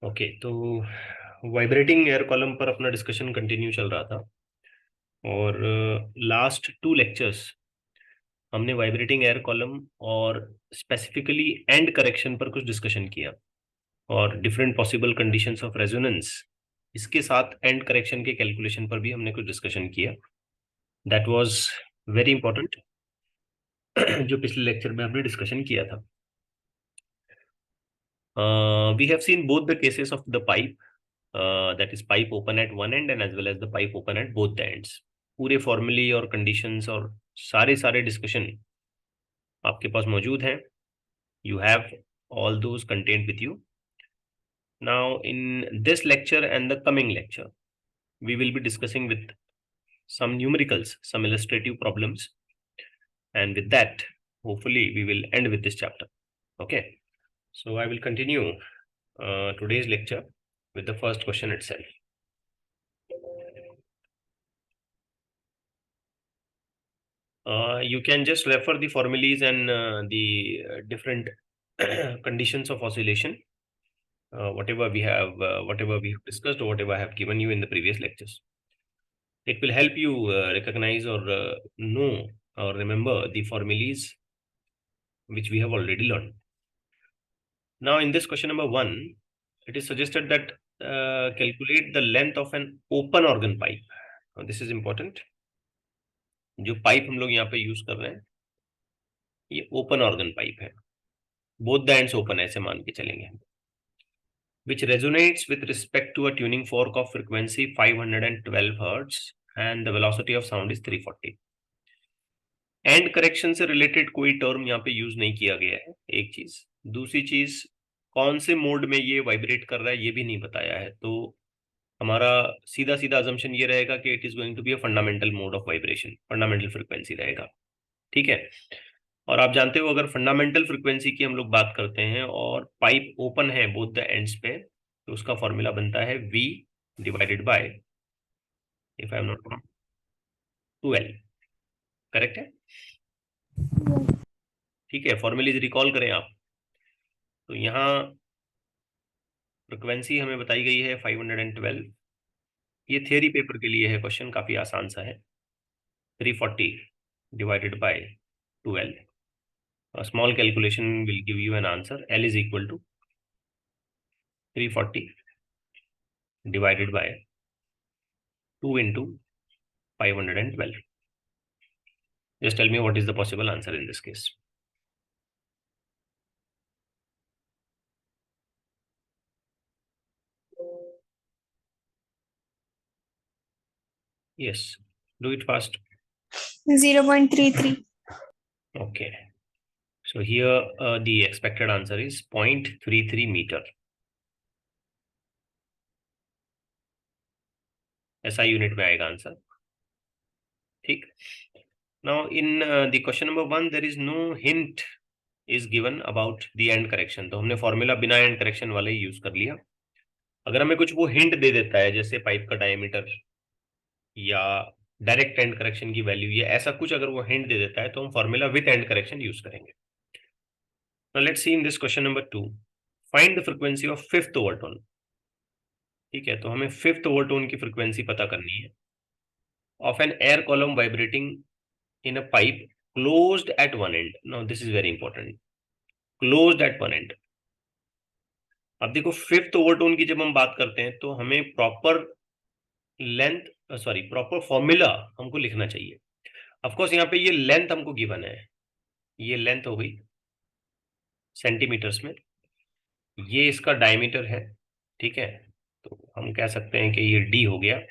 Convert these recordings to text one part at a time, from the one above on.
Okay, तो vibrating air column पर अपना डिस्कशन कंटिन्यू चल रहा था। और लास्ट 2 लेक्चर्स हमने वाइब्रेटिंग एयर कॉलम और स्पेसिफिकली एंड करेक्शन पर कुछ डिस्कशन किया, और different possible conditions of resonance, इसके साथ एंड करेक्शन के कैलकुलेशन पर भी हमने कुछ डिस्कशन किया। दैट वाज वेरी इंपॉर्टेंट जो पिछले लेक्चर में हमने डिस्कशन किया था। We have seen both the cases of the pipe, that is pipe open at one end and as well as the pipe open at both the ends. पूरे फॉर्मूले और conditions और सारे सारे डिस्कशन आपके पास मौजूद हैं. You have all those contained with you. Now in this lecture and the coming lecture, we will be discussing with some numericals, some illustrative problems, and with that hopefully we will end with this chapter. Okay, so I will continue today's lecture with the first question itself. You can just refer the formulas and the different conditions of oscillation, whatever we have discussed or whatever I have given you in the previous lectures. It will help you recognize or know or remember the formulas which we have already learned. Now in this question number 1, it is suggested that calculate the length of an open organ pipe. Now, this is important. जो pipe हम लोग यहाँ पे use कर रहे हैं ये open organ pipe है, बोथ द एंड्स ओपन ऐसे मान के चलेंगे, which resonates with respect to a tuning fork of frequency 512 hertz and the velocity of sound is 340. And correction से रिलेटेड कोई टर्म यहाँ पे यूज नहीं किया गया है, एक चीज. दूसरी चीज, कौन से मोड में ये वाइब्रेट कर रहा है ये भी नहीं बताया है, तो हमारा सीधा सीधा अजम्पशन ये रहेगा कि it is going to be a fundamental mode of vibration, fundamental frequency रहेगा. ठीक है, और आप जानते हो अगर फंडामेंटल फ्रिक्वेंसी की हम लोग बात करते हैं और पाइप ओपन है बोथ द एंड्स पे, तो उसका फॉर्मूला बनता है V divided by, if I am not wrong, 2L. Correct है? ठीक है, फॉर्मूलीज रिकॉल करें आप. तो यहाँ फ्रिक्वेंसी हमें बताई गई है 512. ये थियरी पेपर के लिए है, क्वेश्चन काफी आसान सा है. 340 divided by 2L. A small calculation will give you an answer. L is equal to 340 divided by 2 into 512. Just tell me what is the possible answer in this case. Yes, do it fast. 0.33. Okay, so here the expected answer is 0.33 meter. SI unit में आएगा answer. ठीक. Now in the question number 1 there is no hint is given about the end correction. तो हमने formula बिना and correction वाले ही use कर लिया. अगर हमें कुछ वो हिंट दे देता है जैसे पाइप का डायमीटर या डायरेक्ट एंड करेक्शन की वैल्यू या ऐसा कुछ अगर वो हिंट दे देता है तो हम formula with and correction use करेंगे. Now let's see in this question number 2. Find the frequency of fifth overtone. ठीक है, तो हमें फिफ्थ ओवरटोन की फ्रीक्वेंसी पता करनी है of an air column vibrating in a pipe closed at one end. Now this is very important, closed at one end. अब देखो फिफ्थ ओवरटोन की जब हम बात करते हैं तो हमें proper length sorry proper formula हमको लिखना चाहिए. ऑफ कोर्स यहाँ पे ये लेंथ हमको गिवन है, ये लेंथ हो गई सेंटीमीटर्स में, ये इसका डायमीटर है. ठीक है, तो हम कह सकते हैं कि ये D हो गया,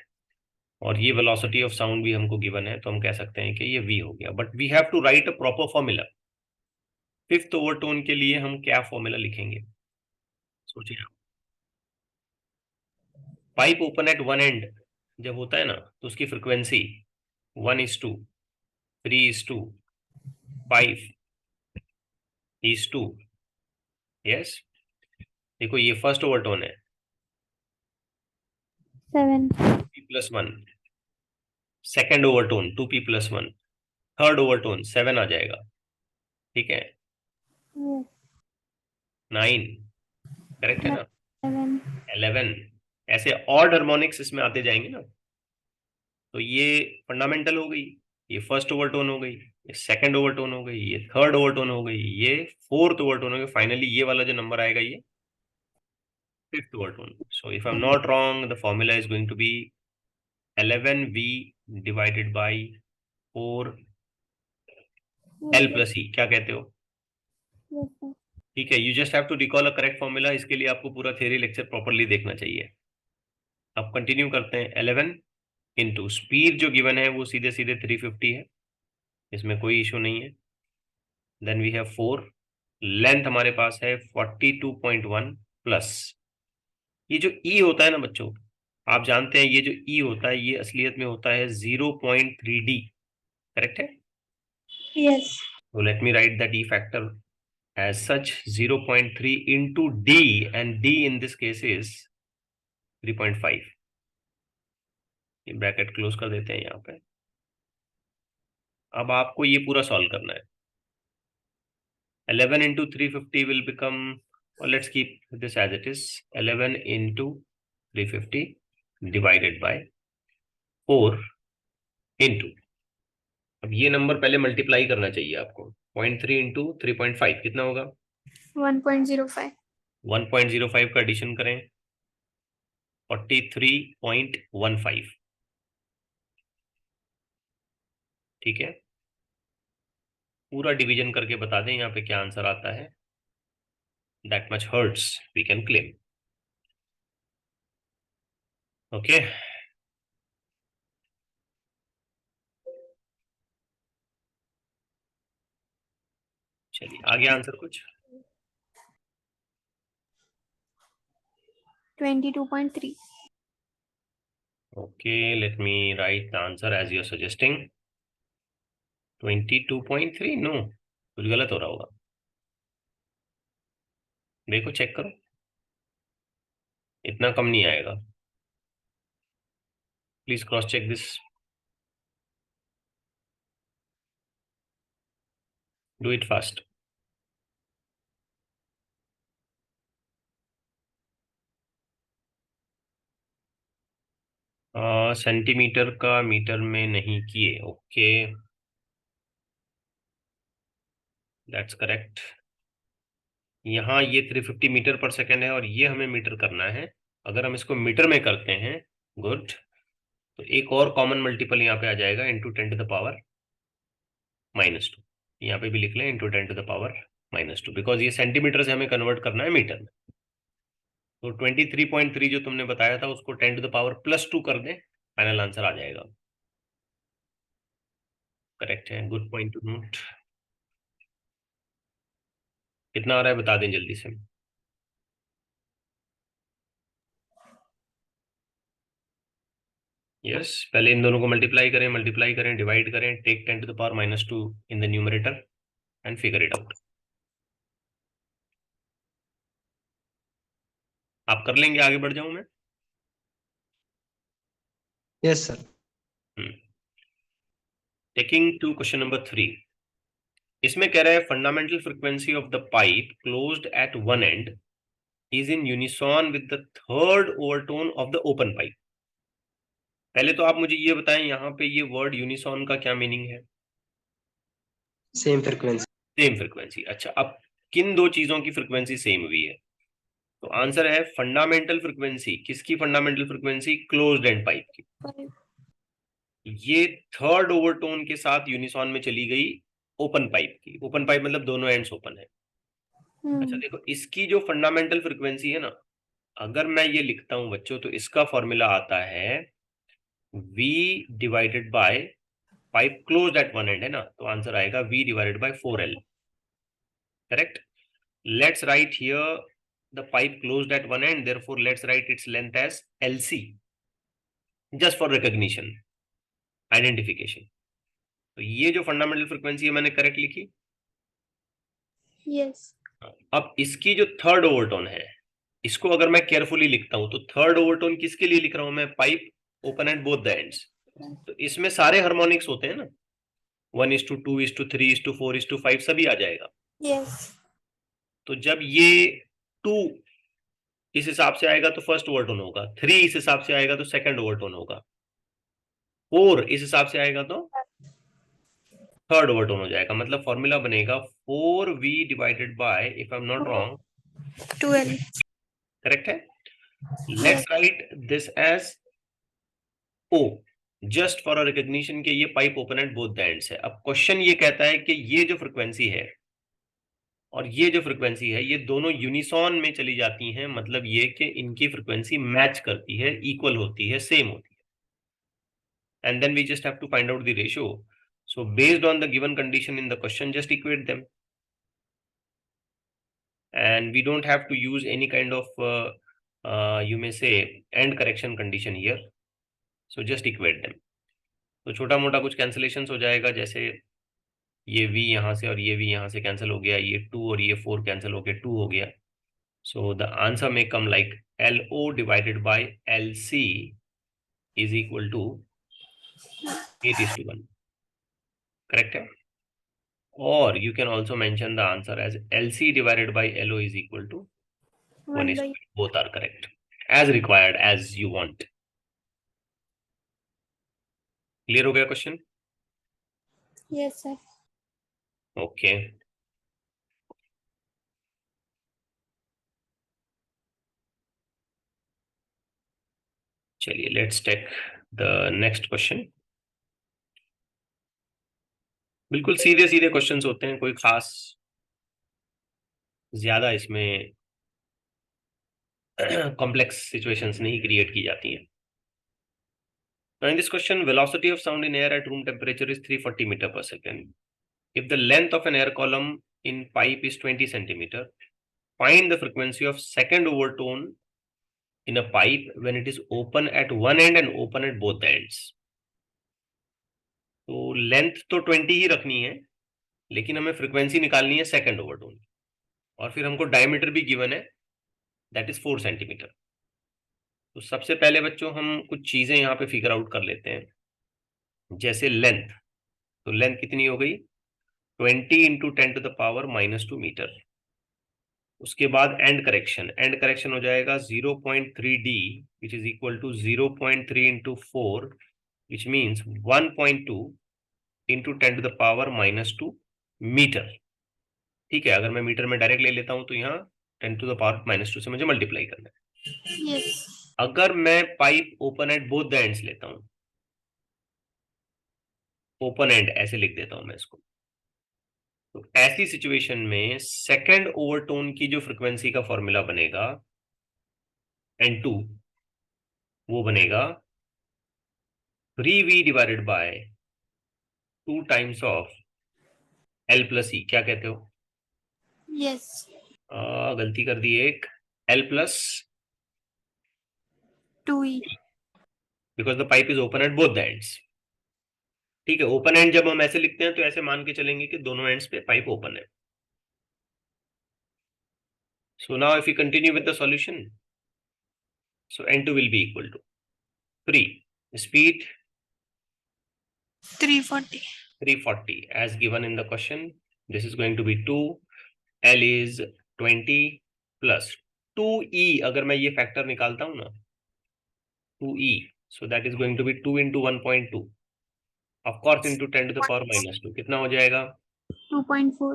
और ये वेलोसिटी ऑफ साउंड भी हमको गिवन है तो हम कह सकते हैं कि ये V हो गया. But we have to write a proper formula. Fifth overtone के लिए हम क्या फॉर्मूला लिखेंगे, सोचिए आप. Pipe open at one end जब होता है ना तो उसकी फ्रिक्वेंसी 1:2, 3:2, 5:2. यस, देखो ये फर्स्ट ओवरटोन है 7. 2p+1, second overtone 2p+1, third overtone 7 आ जाएगा. ठीक है, 9. करेक्ट है ना? 7. 11, ऐसे ऑड हार्मोनिक्स इसमें आते जाएंगे ना। तो ये फंडामेंटल हो गई, ये फर्स्ट ओवरटोन हो गई, ये सेकंड ओवरटोन हो गई, ये थर्ड ओवरटोन हो गई, ये फोर्थ ओवरटोन हो गई, फाइनली ये वाला जो नंबर आएगा ये fifth overtone. So if I'm not wrong, the formula is going to be 11V divided by 4L plus E. क्या कहते हो? ठीक है, you just have to recall a correct formula. इसके लिए आपको पूरा theory lecture properly देखना चाहिए। अब कंटिन्यू करते हैं। 11 इंटू स्पीड जो गिवन है वो सीधे सीधे 350 है, इसमें कोई इशू नहीं है। देन वी हैव 4, लेंथ हमारे पास है 42.1 प्लस ये जो ई होता है ना बच्चों, आप जानते हैं ये जो ई होता है ये असलियत में होता है 0.3D, करेक्ट है? Yes. So let me write that E factor as such 0.3 into D, and D in this case is 3.5. ये ब्रैकेट क्लोज कर देते हैं यहाँ पे। अब आपको ये पूरा सॉल्व करना है। 11 into 350 will become, well, let's keep this as it is, 11 into 350 divided by 4 into, अब ये नंबर पहले मल्टीप्लाई करना चाहिए आपको। 0.3 इंटू 3.5 कितना होगा? 1.05. 1.05 का एडिशन करें, 43.15। ठीक है, पूरा डिवीजन करके बता दें यहाँ पे क्या आंसर आता है। That much hertz we can claim. Okay, चलिए आगे आंसर कुछ। 22.3. Okay, let me write the answer as you are suggesting. 22.3, no, कुछ गलत हो रहा होगा। देखो चेक करो, इतना कम नहीं आएगा। Please cross check this, do it fast. Centimetre का मीटर में नहीं किए, ओके, दैट्स करेक्ट। यहाँ ये 350 मीटर पर सेकेंड है और ये हमें मीटर करना है। अगर हम इसको मीटर में करते हैं, गुड, तो एक और कॉमन मल्टीपल यहाँ पे आ जाएगा, इंटू 10 टू द पावर -2। यहाँ पे भी लिख लें into 10 to the power -2, because ये सेंटीमीटर से हमें कन्वर्ट करना है मीटर में। तो 23.3 जो तुमने बताया था उसको 10 टू द पावर +2 कर दें, फाइनल आंसर आ जाएगा। करेक्ट है, गुड पॉइंट टू नोट। कितना आ रहा है बता दें जल्दी से। यस, पहले इन दोनों को मल्टीप्लाई करें, डिवाइड करें, take 10 to the power -2 in the numerator and figure it out. आप कर लेंगे, आगे बढ़ जाऊं मैं? Yes sir. Taking to question number 3, इसमें कह रहा है fundamental frequency of the pipe closed at one end is in unison with the third overtone of the open pipe. पहले तो आप मुझे ये बताएं यहाँ पे ये वर्ड यूनिसॉन का क्या मीनिंग है? Same frequency. Same frequency. अच्छा, अब किन दो चीजों की फ्रीक्वेंसी सेम हुई है? तो आंसर है फंडामेंटल फ्रीक्वेंसी। किसकी fundamental frequency? Closed end pipe की। ये थर्ड ओवरटोन के साथ यूनिसॉन में चली गई ओपन पाइप की। ओपन पाइप मतलब दोनों एंड्स ओपन है। अच्छा देखो, इसकी जो फंडामेंटल फ्रीक्वेंसी है ना, अगर मैं ये लिखता हूं बच्चों, तो इसका फॉर्मूला आता है V divided by pipe closed at one end, है ना, तो आंसर आएगा V divided by 4L। Correct. Let's write here the pipe closed at one end, therefore let's write its length as LC, just for recognition, identification. तो ये जो fundamental frequency है मैंने correct लिखी। Yes. अब इसकी जो थर्ड ओवरटोन है, इसको अगर मैं केयरफुली लिखता हूं तो थर्ड ओवरटोन किसके लिए लिख रहा हूं मैं? Pipe open at both the ends. तो इसमें सारे हार्मोनिक्स होते हैं ना, 1:2, 3:3, 4:5 सभी आ जाएगा। Yes. तो जब ये 2 इस हिसाब से आएगा तो फर्स्ट ओवरटोन होगा, 3 इस हिसाब से आएगा तो सेकंड ओवरटोन होगा, 4 इस हिसाब से आएगा तो थर्ड ओवरटोन हो जाएगा। मतलब फॉर्मूला बनेगा 4v divided by, if I am not wrong, 12. Correct है। Let's write this as O, just for recognition के ये pipe open at both the ends है। अब क्वेश्चन ये कहता है कि ये जो फ्रीक्वेंसी है और ये जो फ्रीक्वेंसी है ये दोनों यूनिसॉन में चली जाती हैं, मतलब ये कि इनकी फ्रीक्वेंसी मैच करती है, इक्वल होती है, सेम होती है, and then we just have to find out the ratio. So based on the given condition in the question, just equate them, and we don't have to use any kind of you may say end correction condition here, so just equate them। तो छोटा मोटा कुछ cancellations हो जाएगा, जैसे ये v यहाँ से और ये v यहाँ से कैंसिल हो गया, ये 2 और ये 4 कैंसिल हो गया, 2 हो गया। सो the answer may come like LO divided by LC is equal to 8:1, correct है। और you can also mention the answer as LC divided by LO is equal to 1 is, both are correct as required as you want। Clear हो गया question? Yes, sir. Okay, चलिए let's take the next question. बिल्कुल सीधे सीधे questions होते हैं, कोई खास ज्यादा इसमें कॉम्प्लेक्स सिचुएशंस नहीं क्रिएट की जाती हैं। Now in this question, velocity of sound in air at room temperature is 340 meter per second. If the length of an air column in pipe is 20 centimeter, find the frequency of second overtone in a pipe when it is open at one end and open at both the ends। तो length तो 20 ही रखनी है, लेकिन हमें frequency निकालनी है second overtone, और फिर हमको डायमीटर भी गिवन है, दैट इज 4 सेंटीमीटर। तो सबसे पहले बच्चों हम कुछ चीजें यहाँ पे फिगर आउट कर लेते हैं, जैसे लेंथ। तो लेंथ कितनी हो गई? 20 इंटू 10⁻⁻² मीटर। उसके बाद एंड करेक्शन, एंड करेक्शन हो जाएगा 0.3d which is equal to 0.3 into 4 which means 1.2 into 10⁻⁻² metre. ठीक है, अगर मैं मीटर में डायरेक्ट ले लेता हूं तो यहाँ 10⁻⁻² से मुझे मल्टीप्लाई करना है। Yes. अगर मैं pipe open at both the ends लेता हूं, ओपन एंड ऐसे लिख देता हूं मैं इसको, तो ऐसी सिचुएशन में सेकंड ओवरटोन की जो फ्रीक्वेंसी का फॉर्मूला बनेगा N2, वो बनेगा 3v divided by 2 times of L plus E। क्या कहते हो? Yes. गलती कर दी एक, L plus 2E. Because the pipe is open at both the ends. ठीक है, ओपन एंड जब हम ऐसे लिखते हैं तो ऐसे मान के चलेंगे कि दोनों एंड्स पे पाइप ओपन है। So now if you continue with the solution, so N2 will be equal to 3, speed 340 as given in the question, this is going to be 2, L is 20 plus 2E, अगर मैं ये factor निकालता हूं ना 2E, so that is going to be 2 into 1.2 of course into 10⁻⁻², कितना हो जाएगा? 2.4.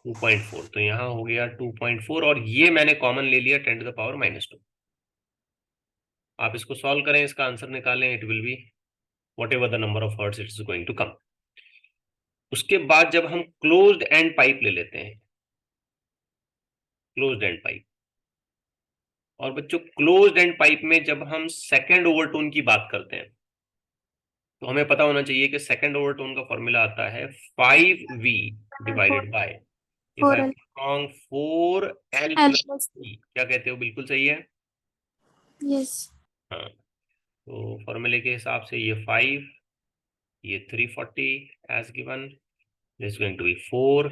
2.4। तो यहाँ हो गया 2.4 और ये मैंने कॉमन ले लिया 10⁻⁻²। आप इसको सॉल्व करें, इसका आंसर निकालें, it will be whatever the number of hertz it is going to come। उसके बाद जब हम क्लोज्ड एंड पाइप ले लेते हैं, क्लोज्ड एंड पाइप, और बच्चों क्लोज्ड एंड पाइप में जब हम सेकंड ओवरटोन की बात करते हैं तो हमें पता होना चाहिए कि सेकंड ओवरटोन का फॉर्मूला आता है 5v divided by 4L. 4L L plus plus. E। क्या कहते हो? बिल्कुल सही है। Yes. हाँ, तो फॉर्मूले के हिसाब से ये 5, ये 340 as given, this is going to be 4,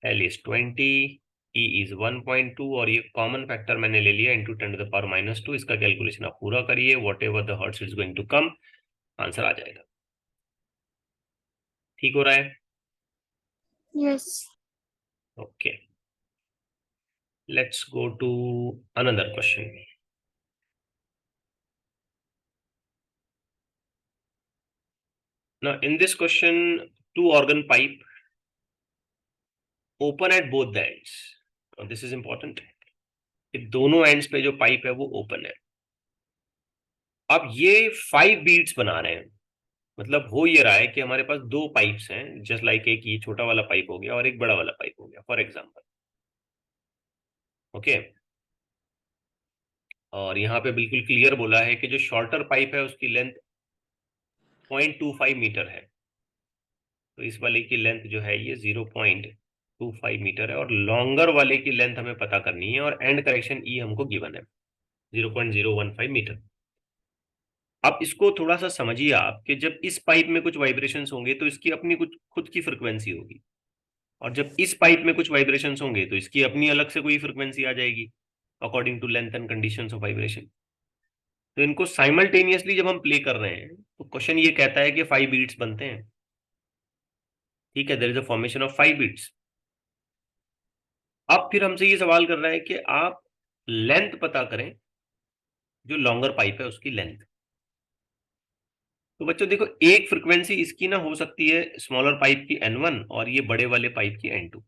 L is 20, E is 1.2 और ये कॉमन फैक्टर मैंने ले लिया इंटू 10⁻⁻²। इसका कैलकुलेशन आप पूरा करिए, whatever the hertz is going to come, answer आ जाएगा। ठीक हो रहा है? Yes. Okay, Let's go to another question. Now, in this question, two organ pipe open at both the ends. Now, this is important. कि दोनों ends पे जो पाइप है वो ओपन है. अब ये 5 बीट्स बना रहे हैं. मतलब हो ये रहा है कि हमारे पास दो पाइप्स हैं, जस्ट लाइक एक ये छोटा वाला पाइप हो गया और एक बड़ा वाला पाइप हो गया फॉर एग्जांपल. ओके. और यहाँ पे बिल्कुल क्लियर बोला है कि जो शॉर्टर पाइप है उसकी लेंथ 0.25 मीटर है. तो इस वाले की लेंथ जो है ये 0.25 मीटर है और लॉन्गर वाले की लेंथ हमें पता करनी है और एंड करेक्शन ई हमको गिवन है 0.015 मीटर. अब इसको थोड़ा सा समझिए आप कि जब इस पाइप में कुछ वाइब्रेशंस होंगे तो इसकी अपनी कुछ खुद की फ्रिक्वेंसी होगी और जब इस पाइप में कुछ वाइब्रेशंस होंगे तो इसकी अपनी अलग से कोई फ्रिक्वेंसी आ जाएगी according to length and conditions of vibration. तो इनको साइमल्टेनियसली जब हम प्ले कर रहे हैं तो क्वेश्चन ये कहता है कि 5 बीट्स बनते हैं. ठीक है, there is a formation of 5 beats. अब फिर हमसे ये सवाल कर रहा है कि आप लेंथ पता करें, जो लॉन्गर पाइप है उसकी लेंथ. तो बच्चों देखो, एक फ्रीक्वेंसी इसकी ना हो सकती है स्मॉलर पाइप की N1 और ये बड़े वाले पाइप की N2.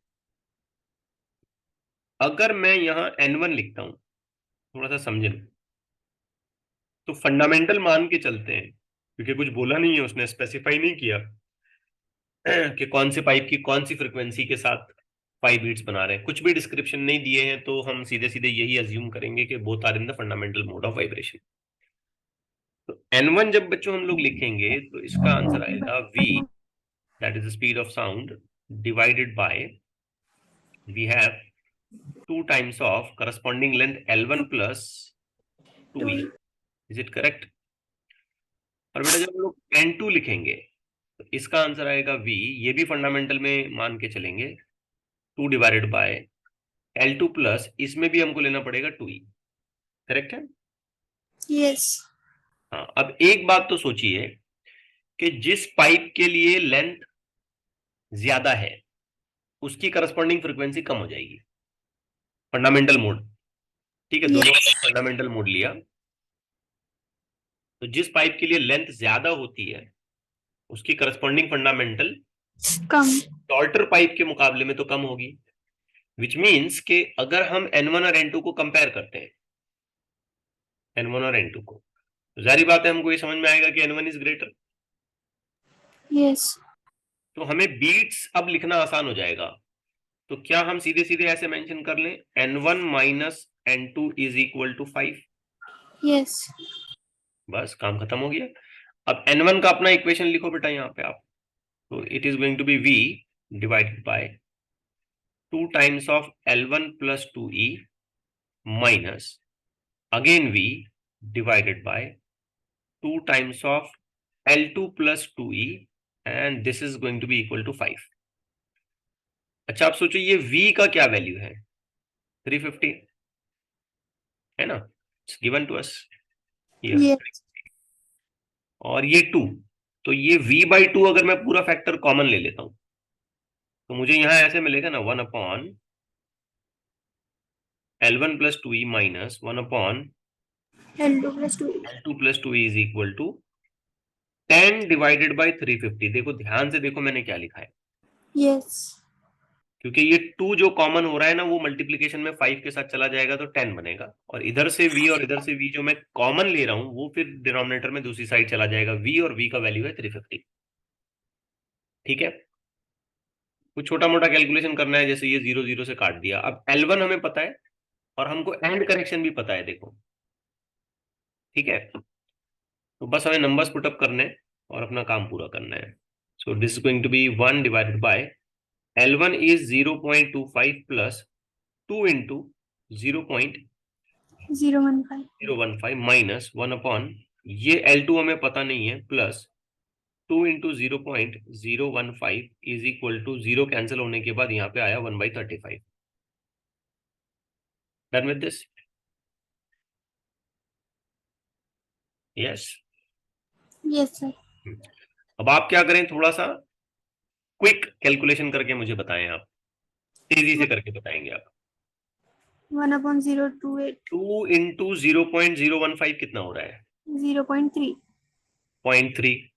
अगर मैं यहां N1 लिखता हूं, थोड़ा सा समझें, तो फंडामेंटल मान के चलते हैं क्योंकि कुछ बोला नहीं है, उसने स्पेसिफाई नहीं किया कि कौन से पाइप की कौन सी फ्रीक्वेंसी के साथ 5 बीट्स बना रहे हैं. कुछ भी डिस्क्रिप्शन नहीं दिए हैं तो हम सीधे सीधे यही अज्यूम करेंगे कि both are in the fundamental mode of vibration. तो N1 जब बच्चों हम लोग लिखेंगे तो इसका आंसर आएगा V, that is the speed of sound, divided by we have 2 times of corresponding length L1 plus 2E. Is it correct? और बेटा जब हम लोग N2 लिखेंगे तो इसका आंसर आएगा V, ये भी फंडामेंटल में मान के चलेंगे 2 डिवाइडेड बाय L2 प्लस इसमें भी हमको लेना पड़ेगा 2E. करेक्ट है? Yes. हाँ. अब एक बात तो सोचिए कि जिस पाइप के लिए लेंथ ज्यादा है उसकी करस्पॉन्डिंग फ्रीक्वेंसी कम हो जाएगी. Fundamental mode. ठीक है, दोनों फंडामेंटल मोड लिया तो जिस पाइप के लिए लेंथ ज्यादा होती है उसकी करस्पॉन्डिंग फंडामेंटल कम. शॉर्टर पाइप के मुकाबले में तो कम होगी. विच मीन्स कि अगर हम N1 और N2 को कंपेयर करते हैं, N1 और N2 को, तो जारी बात है हमको ये समझ में आएगा कि N1 इज ग्रेटर. Yes. तो हमें बीट्स अब लिखना आसान हो जाएगा. तो क्या हम सीधे सीधे ऐसे मेंशन कर लें N1 minus N2 is equal to 5? Yes. बस काम खत्म हो गया. अब N1 का अपना इक्वेशन लिखो बेटा यहाँ पे आप. तो it is going to be V divided by 2 times of L1 plus 2E minus again V divided by 2 times of L2 plus 2E and this is going to be equal to 5. अच्छा, आप सोचो ये V का क्या value है? 350 है ना, it's given to us here. Yes. और ये 2, तो ये V/2 अगर मैं पूरा फैक्टर कॉमन ले लेता हूं तो मुझे यहां ऐसे मिलेगा ना 1 upon L1 plus 2E minus 1 upon L2 plus 2. L2 plus 2E is equal to 10 divided by 350. देखो ध्यान से देखो मैंने क्या लिखा है, Yes. क्योंकि ये 2 जो कॉमन हो रहा है ना वो मल्टीप्लिकेशन में 5 के साथ चला जाएगा तो 10 बनेगा और इधर से V और इधर से V जो मैं कॉमन ले रहा हूं वो फिर डिनोमिनेटर में दूसरी साइड चला जाएगा. V और V का वैल्यू है 350. ठीक है, कुछ छोटा मोटा कैलकुलेशन करना है, जैसे ये 0 0 से काट दिया. अब L1 हमें पता है और हमको एंड करेक्शन भी पता है. देखो ठीक है, तो बस हमें नंबर्स पुटअप करने और अपना काम पूरा करना है. So this is going to be 1 divided by L1 is 0.25 plus 2 into 0.015. 0.015 minus 1 upon ये L2 हमें पता नहीं है plus 2 into 0.015 is equal to 0 cancel होने के बाद यहाँ पे आया 1/35. Done with this? Yes. Yes, sir. अब आप क्या करें, थोड़ा सा क्विक कैलकुलेशन करके मुझे बताएं. आप तेजी से करके बताएंगे आप. 1/028. 2 into 0.015 कितना हो रहा है? 0.3. 0.3.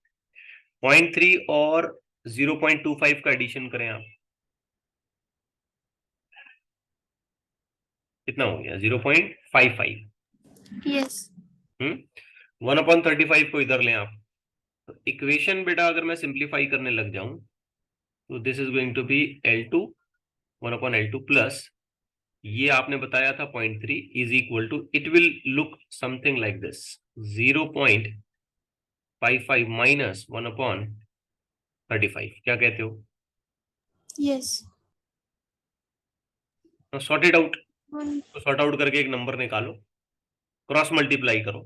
0.3 और 0.25 का एडिशन करें आप, कितना हो गया? 0.55. Yes. 1/35 को इधर लें आप, तो इक्वेशन बेटा अगर मैं सिंप्लीफाई करने लग जाऊं तो this is going to be L2 1/L2 plus ये आपने बताया था 0.3 is equal to, it will look something like this, 0.55 minus 1/35. क्या कहते हो? Yes. Sort it out. One. तो सॉर्ट आउट करके एक नंबर निकालो, क्रॉस मल्टीप्लाई करो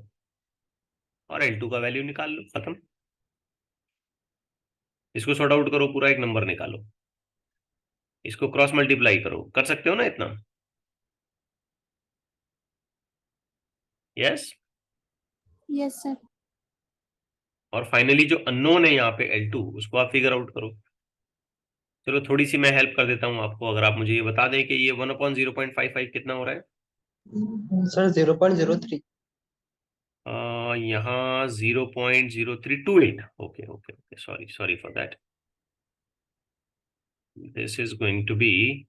और L2 का वैल्यू निकाल लो, खत्म. इसको सॉर्ट आउट करो, पूरा एक नंबर निकालो, इसको क्रॉस मल्टीप्लाई करो, कर सकते हो ना इतना? यस. Yes, sir. और फाइनली जो अननोन है यहाँ पे L2, उसको आप फिगर आउट करो. चलो थोड़ी सी मैं हेल्प कर देता हूँ आपको, अगर आप मुझे ये बता दें कि ये 1/0.55 कितना हो रहा है? सर 0.03. यहाँ 0.0328. Okay okay okay, sorry sorry for that. This is going to be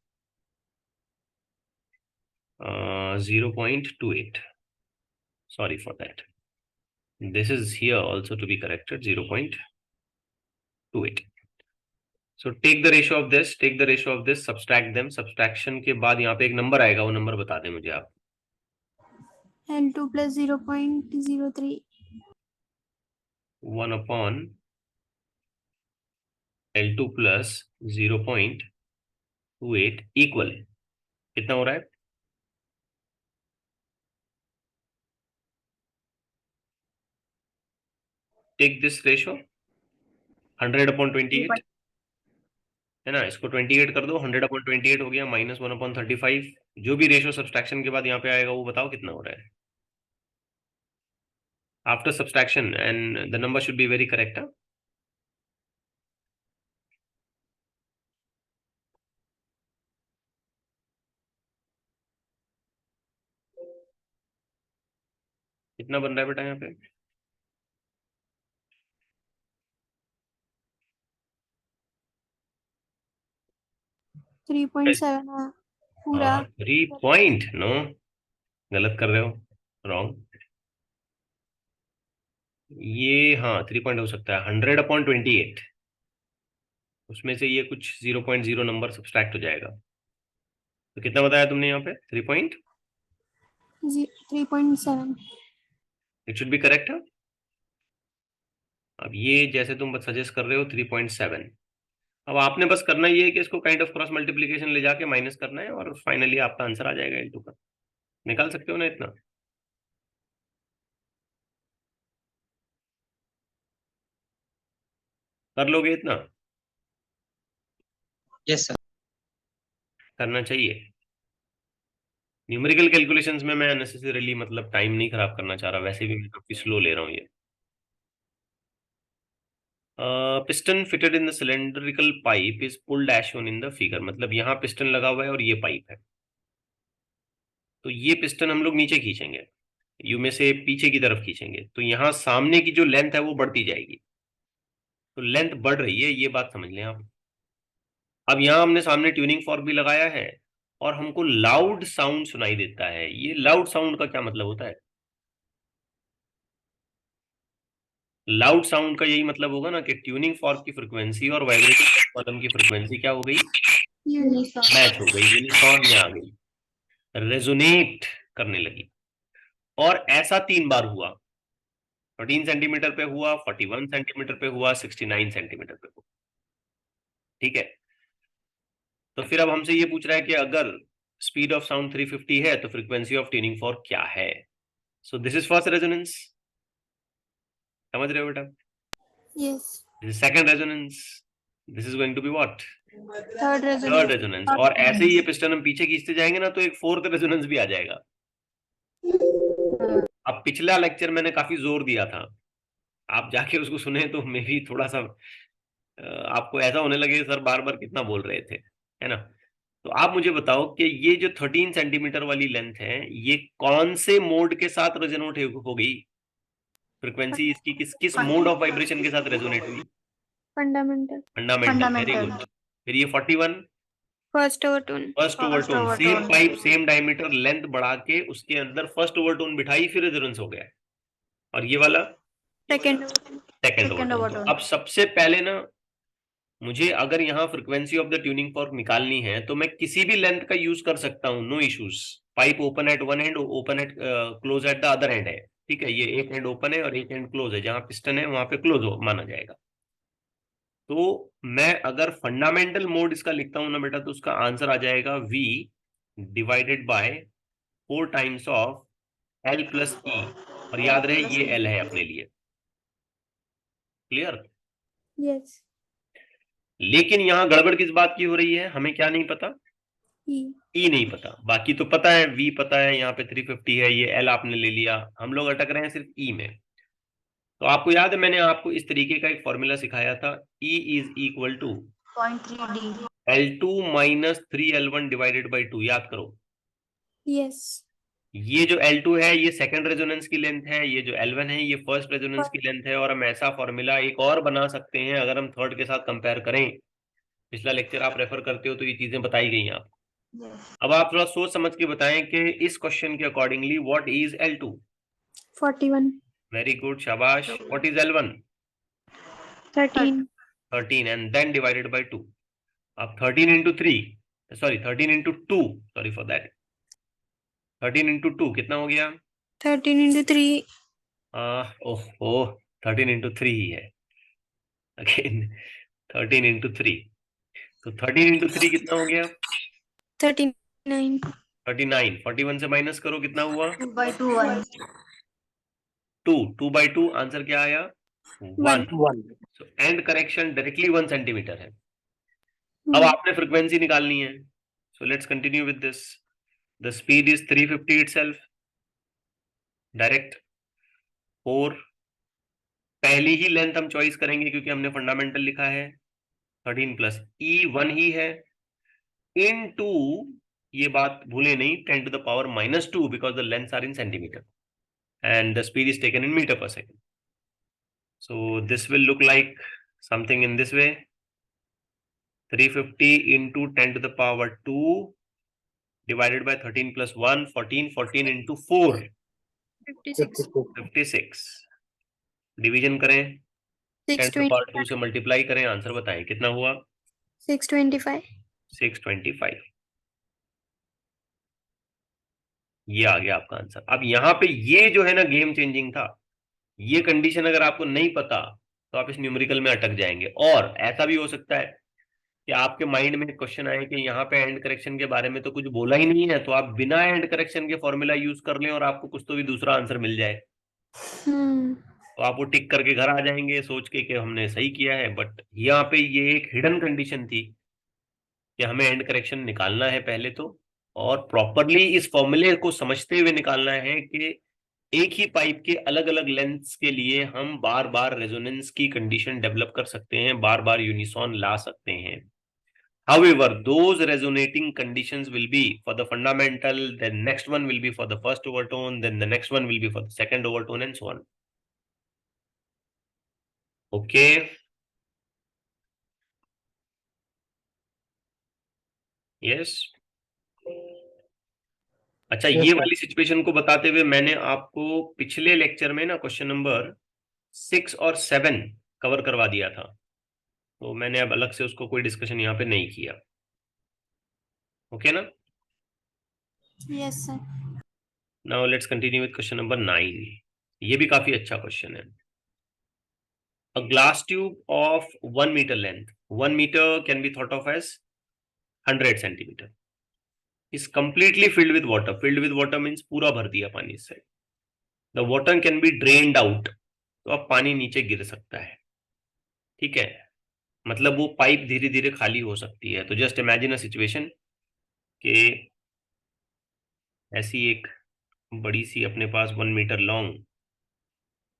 0.28. Sorry for that. This is here also to be corrected, 0.28. So take the ratio of this, take the ratio of this, subtract them. Subtraction के बाद यहाँ पे एक number आएगा, वो number बता दें मुझे आप. L2 plus 0.03. 1/L2 plus 0.28 equal कितना हो रहा है? टेक दिस रेशो 100/28 है ना, इसको 28 कर दो, 100/28 हो गया, माइनस 1/35. जो भी रेशो सब्सट्रैक्शन के बाद यहाँ पे आएगा वो बताओ कितना हो रहा है after subtraction, and the number should be very correct. कितना बन रहा है बेटा यहाँ पे? 3.7 है पूरा. 3 नो, गलत कर रहे हो, रॉन्ग. ये हाँ 3 पॉइंट हो सकता है, 100/28, उसमें से ये कुछ 0.0 नंबर सब्सट्रैक्ट हो जाएगा. तो कितना बताया तुमने यहाँ पे? 3 3.7. It should be correct. अब ये जैसे तुम सजेस्ट कर रहे हो 3.7, अब आपने बस करना ये है कि इसको काइंड ऑफ क्रॉस मल्टीप्लीकेशन ले जाके माइनस करना है और फाइनली आपका आंसर आ जाएगा L2 का. निकाल सकते हो ना इतना? कर लोगे इतना? Yes sir. करना चाहिए. न्यूमेरिकल कैलकुलेशंस में मैं अननेसेसरीली मतलब टाइम नहीं खराब करना चाह रहा, वैसे भी मैं काफी स्लो ले रहा हूँ ये. Piston fitted in the cylindrical pipe is pulled as shown in the figure. मतलब यहाँ पिस्टन लगा हुआ है और ये पाइप है, तो ये पिस्टन हम लोग नीचे खींचेंगे, यू में से पीछे की तरफ खींचेंगे, तो यहाँ सामने की जो लेंथ है वो बढ़ती जाएगी. तो लेंथ बढ़ रही है, ये बात समझ लें आप. अब यहाँ हमने सामने ट्यूनिंग फॉर्क भी लगाया है और हमको लाउड साउंड सुनाई देता है. ये लाउड साउंड का क्या मतलब होता है? लाउड साउंड का यही मतलब होगा ना कि ट्यूनिंग फॉर्क की फ्रीक्वेंसी और वाइब्रेटिंग कॉलम की फ्रीक्वेंसी क्या हो गई? मैच हो गई, यूनिसॉन में आ गई, रेजोनेट करने लगी. और ऐसा 3 बार हुआ. 13 सेंटीमीटर पे हुआ, 41 सेंटीमीटर पे हुआ, 69 सेंटीमीटर पे हुआ. ठीक है, तो फिर अब हमसे ये पूछ रहा है कि अगर स्पीड ऑफ साउंड 350 है तो फ्रीक्वेंसी ऑफ ट्यूनिंग फॉर्क क्या है? So this is first resonance, समझ रहे हो बेटा? Yes. This is second resonance, this is going to be what? Third resonance. Third resonance. और ऐसे ही ये पिस्टन हम पीछे खींचते जाएंगे ना तो एक फोर्थ रेजोनेंस भी आ जाएगा. अब पिछला लेक्चर मैंने काफी जोर दिया था, आप जाके उसको सुने तो मे भी थोड़ा सा आपको ऐसा होने लगे सर बार बार कितना बोल रहे थे, है ना. तो आप मुझे बताओ कि ये जो 13 सेंटीमीटर वाली लेंथ है ये कौन से मोड के साथ रेजोनेट हो गई? फ्रीक्वेंसी इसकी किस किस मोड ऑफ वाइब्रेशन के साथ रेजोनेट हुई? फंडामेंटल। Fundamental, very good. फिर ये 41 first overtone. First overtone, same pipe same diameter, length बढ़ा के उसके अंदर फर्स्ट ओवरटोन बिठाई, फिर रेजोनेंस हो गया। और ये वाला सेकेंड। Second overtone. अब सबसे पहले ना मुझे अगर यहाँ frequency of the tuning fork निकालनी है तो मैं किसी भी लेंथ का यूज कर सकता हूँ, no issues. Pipe open at one end, open at close at the other end है, ठीक है। ये एक एंड ओपन है और एक एंड क्लोज है, जहां पिस्टन है वहां पे क्लोज हो माना जाएगा। तो मैं अगर फंडामेंटल मोड इसका लिखता हूं ना बेटा, तो उसका आंसर आ जाएगा V divided by 4 times of L plus E। और याद रहे ये L है अपने लिए, क्लियर। यस। लेकिन यहाँ गड़बड़ किस बात की हो रही है, हमें क्या नहीं पता? E नहीं पता। बाकी तो पता है, V पता है, यहाँ पे 350 है, ये L आपने ले लिया, हम लोग अटक रहे हैं सिर्फ E में। तो आपको याद है मैंने आपको इस तरीके का एक फॉर्मूला सिखाया था, E is equal to 0.3D L2 minus 3L1 divided by 2, याद करो। यस। ये जो L2 है ये सेकंड रेजोनेंस की लेंथ है, ये जो L1 है ये फर्स्ट रेजोनेंस की लेंथ है। और हम ऐसा फॉर्मूला एक और बना सकते हैं अगर हम थर्ड के साथ कंपेयर करें। पिछला लेक्चर आप रेफर करते हो तो ये चीजें बताई गई हैं आपको। अब आप थोड़ा सोच समझ के बताएं कि इस क्वेश्चन के accordingly what is L2? 41। Very good, शाबाश। What is L1? 13। 13 and then divided by 2। अब 13 into 3, sorry 13 into 2, sorry for that, 13 into 2 कितना हो गया? 13 into 3। ओह 13 इंटू 3 ही है अगेन, 13 इंटू 3। तो 13 इंटू 3 कितना हो गया? 39। 39। 41 से माइनस करो, कितना हुआ? 2/2 1 2 बाई 2, आंसर क्या आया? 1। 1 so and correction directly 1 centimetre है। अब आपने फ्रीक्वेंसी निकालनी है, so let's continue with this. The speed is 350 itself, direct 4। पहली ही लेंथ हम चॉइस करेंगे क्योंकि हमने फंडामेंटल लिखा है, 13 प्लस E 1 ही है, इन टू, ये बात भूले नहीं, 10 to the power minus 2 because the lengths are in centimeter and the speed is taken in meter per second. So this will look like something in this way, 350 into 10 to the power 2 divided by 13 plus 1, 14, 14 into 4, 56। Division करें, 10 to the power 2 से multiply करें, answer बताएं कितना हुआ? 625। 625। ये आ गया आपका answer. अब यहाँ पे ये जो है ना गेम चेंजिंग था, ये कंडीशन अगर आपको नहीं पता तो आप इस न्यूमेरिकल में अटक जाएंगे। और ऐसा भी हो सकता है कि आपके माइंड में क्वेश्चन आए कि यहाँ पे एंड करेक्शन के बारे में तो कुछ बोला ही नहीं है, तो आप बिना एंड करेक्शन के फॉर्मूला यूज कर लें और आपको कुछ तो भी दूसरा आंसर मिल जाए, तो आप वो टिक करके घर आ जाएंगे सोच के कि हमने सही किया है। बट यहाँ पे ये एक हिडन कंडीशन थी कि हमें एंड करेक्शन निकालना है पहले तो, और प्रॉपरली इस फॉर्मूले को समझते हुए निकालना है कि एक ही पाइप के अलग अलग लेंथ्स के लिए हम बार बार रेजोनेंस की कंडीशन डेवलप कर सकते हैं, बार बार यूनिसॉन ला सकते हैं। However, those resonating conditions will be for the fundamental, then next one will be for the first overtone, then the next one will be for the second overtone, and so on. Okay. Yes. अच्छा, ये वाली situation को बताते हुए मैंने आपको पिछले lecture में ना क्वेश्चन नंबर 6 और 7 कवर करवा दिया था, तो मैंने अब अलग से उसको कोई डिस्कशन यहाँ पे नहीं किया। ओके ना? Yes sir. Now let's continue with question number 9। ये भी काफी अच्छा क्वेश्चन है। A glass tube of 1 meter length, 1 meter can be thought of as 100 centimeter, is completely filled with water. Filled with water means पूरा भर दिया पानी से। The water can be drained out, तो अब पानी नीचे गिर सकता है, ठीक है। मतलब वो पाइप धीरे धीरे खाली हो सकती है। तो जस्ट इमेजिन अ सिचुएशन कि ऐसी एक बड़ी सी अपने पास 1 मीटर लॉन्ग,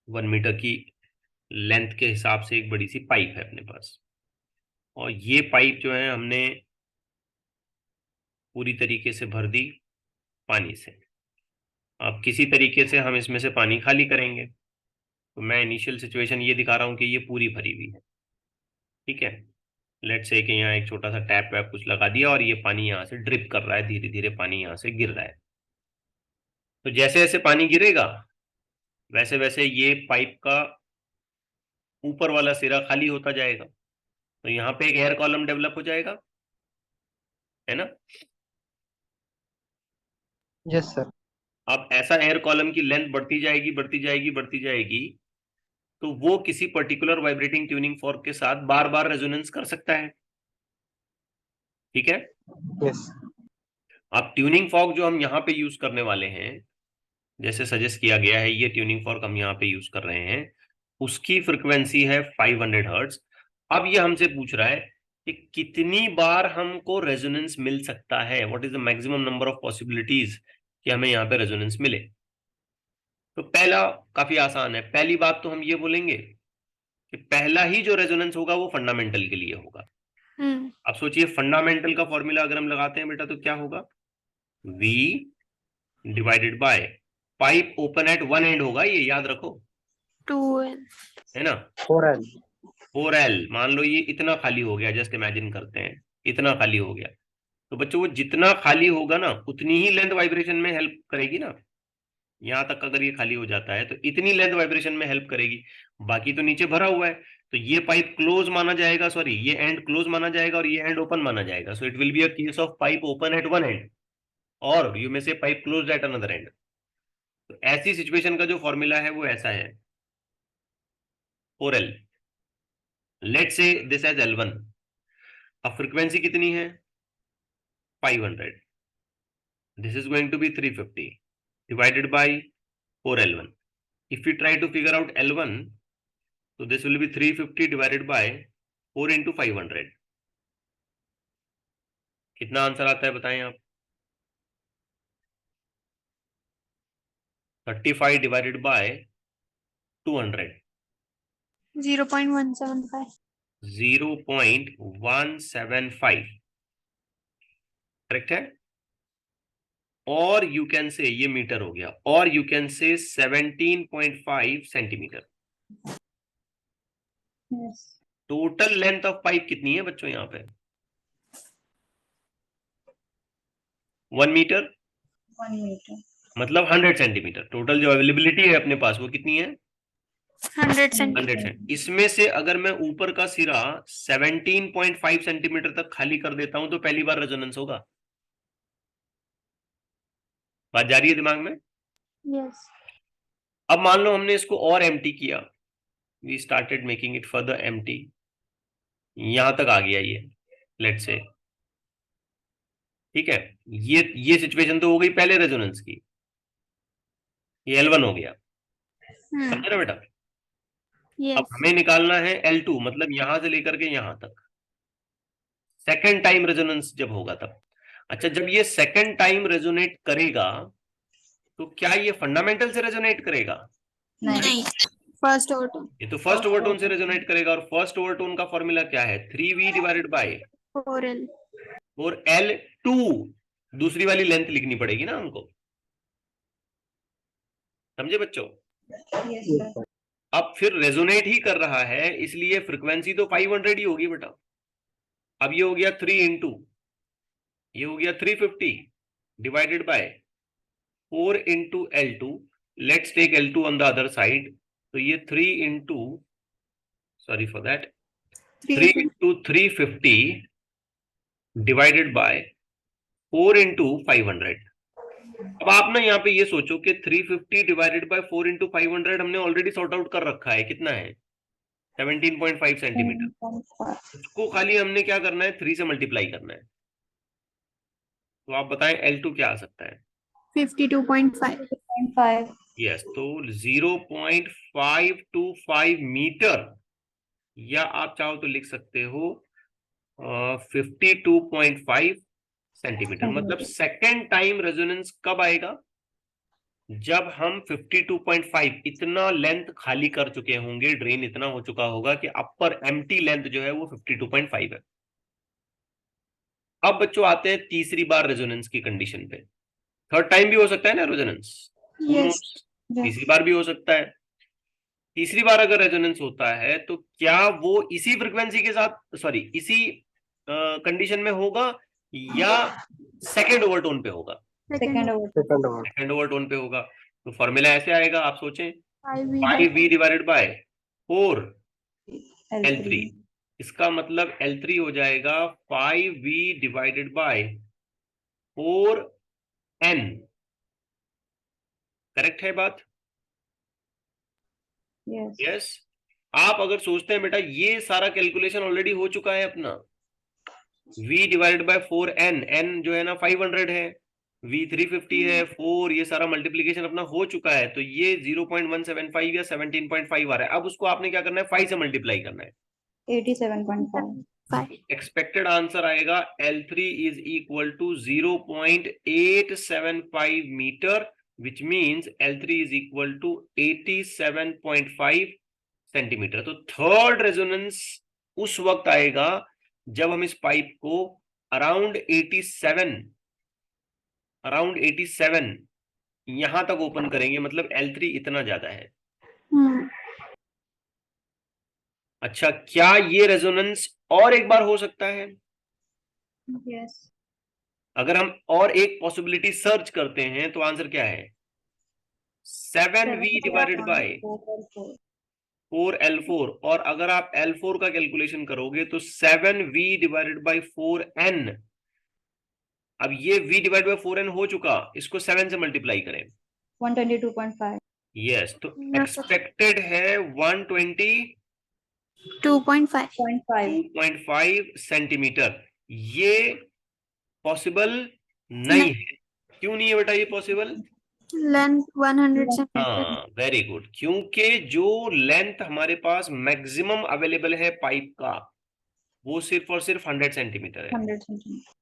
1 मीटर की लेंथ के हिसाब से एक बड़ी सी पाइप है अपने पास, और ये पाइप जो है हमने पूरी तरीके से भर दी पानी से। अब किसी तरीके से हम इसमें से पानी खाली करेंगे, तो मैं इनिशियल सिचुएशन ये दिखा रहा हूँ कि ये पूरी भरी हुई है, ठीक है। लेट्स से कि यहाँ एक छोटा सा टैप वैप कुछ लगा दिया और ये पानी यहाँ से ड्रिप कर रहा है, धीरे धीरे पानी यहाँ से गिर रहा है। तो जैसे जैसे पानी गिरेगा वैसे वैसे ये पाइप का ऊपर वाला सिरा खाली होता जाएगा, तो यहाँ पे एक एयर कॉलम डेवलप हो जाएगा, है ना। Yes sir. अब ऐसा एयर कॉलम की लेंथ बढ़ती जाएगी बढ़ती जाएगी बढ़ती जाएगी, तो वो किसी पर्टिकुलर वाइब्रेटिंग ट्यूनिंग फॉर्क के साथ बार बार रेजोनेंस कर सकता है, ठीक है। यस। अब ट्यूनिंग फॉर्क जो हम यहाँ पे यूज करने वाले हैं, जैसे सजेस्ट किया गया है, ये ट्यूनिंग फॉर्क हम यहाँ पे यूज कर रहे हैं, उसकी फ्रिक्वेंसी है 500 हर्ट्ज। अब ये हमसे पूछ रहा है कि कितनी बार हमको रेजोनेंस मिल सकता है, what is the maximum number of possibilities कि हमें यहाँ पे रेजोनेंस मिले। तो पहला काफी आसान है, पहली बात तो हम ये बोलेंगे कि पहला ही जो रेजोनेंस होगा वो फंडामेंटल के लिए होगा। अब सोचिए फंडामेंटल का फॉर्मूला अगर हम लगाते हैं बेटा तो क्या होगा, V divided by pipe open at one and होगा, ये याद रखो, 2L है ना। 4L। 4L, मान लो ये इतना खाली हो गया, जस्ट इमेजिन करते हैं इतना खाली हो गया, तो बच्चों वो जितना खाली होगा ना उतनी ही लेंथ वाइब्रेशन में हेल्प करेगी ना। यहां तक अगर ये खाली हो जाता है तो इतनी लेंथ वाइब्रेशन में हेल्प करेगी, बाकी तो नीचे भरा हुआ है, तो ये पाइप क्लोज माना जाएगा, सॉरी ये एंड क्लोज माना जाएगा और ये एंड ओपन माना जाएगा। So it will be a case of pipe open at one and और यू मे से pipe close at another and. तो ऐसी सिचुएशन का जो फॉर्मूला है वो ऐसा है 4L। Let's say this as L1। अब फ्रीक्वेंसी कितनी है 500, this is going to be 350 divided by 4L1. If we try to figure out L1, so this will be 350 divided by 4 into 500. कितना आंसर आता है बताएं आप, 35 divided by 200, 0.175. 0.175, करेक्ट है। और यू कैन से, ये मीटर हो गया, और you can say 17.5 centimetre. Total length of pipe कितनी है बच्चों यहाँ पे, 1 मीटर, 1 meter. मतलब 100 सेंटीमीटर। टोटल जो अवेलेबिलिटी है अपने पास वो कितनी है 100 100 centimeter. सेंटीमीटर। इसमें से अगर मैं ऊपर का सिरा 17.5 सेंटीमीटर तक खाली कर देता हूं तो पहली बार रेजोनेंस होगा। बात जा रही है दिमाग में। Yes. अब मान लो हमने इसको और एम्प्टी किया, we started making it further empty, यहां तक आ गया ये, लेट्स से, ठीक है। ये सिचुएशन तो हो गई पहले रेजोनेंस की, ये L1 हो गया, समझे ना बेटा। Yes. अब हमें निकालना है L2, मतलब यहां से लेकर के यहां तक, सेकेंड टाइम रेजोनेंस जब होगा तब। अच्छा, जब ये सेकेंड टाइम रेजोनेट करेगा तो क्या ये फंडामेंटल से रेजोनेट करेगा, नहीं. First overtone. ये तो फर्स्ट ओवरटोन से रेजोनेट करेगा, और फर्स्ट ओवरटोन का फॉर्मूला क्या है 3V divided by 4L. 4L2। दूसरी वाली लेंथ लिखनी पड़ेगी ना हमको, समझे बच्चों। Yes, sir. अब फिर रेजोनेट ही कर रहा है, इसलिए फ्रिक्वेंसी तो 500 ही होगी बेटा। अब ये हो गया 3 इंटू, ये हो गया 350 divided by 4 into L2। Let's take L2 on the other side, तो ये 3 into, sorry for that, 3 into 350 divided by 4 into 500। अब आप ना यहाँ पे ये सोचो कि 350 डिवाइडेड बाय 4 इंटू 500 हमने ऑलरेडी सॉर्ट आउट कर रखा है, कितना है 17.5 सेंटीमीटर। उसको खाली हमने क्या करना है 3 से मल्टीप्लाई करना है। तो आप बताएं L2 क्या आ सकता है 52.5. 5. यस, तो 0.525 मीटर, या आप चाहो तो लिख सकते हो 52.5 सेंटीमीटर। मतलब सेकेंड टाइम रेजोनेंस कब आएगा, जब हम 52.5 इतना लेंथ खाली कर चुके होंगे, ड्रेन इतना हो चुका होगा कि अपर एम्प्टी लेंथ जो है वो 52.5 है। अब बच्चों आते हैं तीसरी बार रेजोनेंस की कंडीशन पे। थर्ड टाइम भी हो सकता है ना रेजोनेंस, Yes. तीसरी बार भी हो सकता है। तीसरी बार अगर रेजोनेंस होता है तो क्या वो इसी फ्रीक्वेंसी के साथ, सॉरी इसी कंडीशन में होगा या सेकेंड ओवरटोन पे होगा? सेकंड ओवर सेकेंड ओवरटोन पे होगा। तो फॉर्मूला ऐसे आएगा, आप सोचें, 5V 5V divided by 4 L3 L3। इसका मतलब L3 हो जाएगा 5V divided by 4N। Correct है बात? Yes yes. आप अगर सोचते हैं बेटा ये सारा कैलकुलेशन ऑलरेडी हो चुका है अपना, V divided by 4N, N जो है ना 500 है, V 350 है, 4, ये सारा मल्टीप्लीकेशन अपना हो चुका है, तो ये 0.175 या 17.5 आ रहा है। अब उसको आपने क्या करना है, 5 से मल्टीप्लाई करना है। 87.5 5. एक्सपेक्टेड आंसर आएगा L3 is equal to 0.875 metre, which means L3 is equal to 87.5 centimetre. तो थर्ड रेजोनेंस उस वक्त आएगा जब हम इस पाइप को अराउंड 87 यहां तक ओपन करेंगे, मतलब L3 इतना ज्यादा है। अच्छा, क्या ये रेजोनेंस और एक बार हो सकता है? यस अगर हम और एक पॉसिबिलिटी सर्च करते हैं तो आंसर क्या है? 7V divided by 4L4। और अगर आप L4 का कैलकुलेशन करोगे तो 7V डिवाइडेड बाय 4N। अब ये V डिवाइड बाय 4N हो चुका, इसको 7 से मल्टीप्लाई करें। 122.5 यस, तो एक्सपेक्टेड है 122.5 2.5. सेंटीमीटर। ये पॉसिबल नहीं है। क्यों नहीं है बेटा ये पॉसिबल? Length 100 centimeter. हाँ, वेरी गुड। क्योंकि जो लेंथ हमारे पास मैक्सिमम अवेलेबल है पाइप का, वो सिर्फ और सिर्फ 100 सेंटीमीटर है। 100 सेंटीमीटर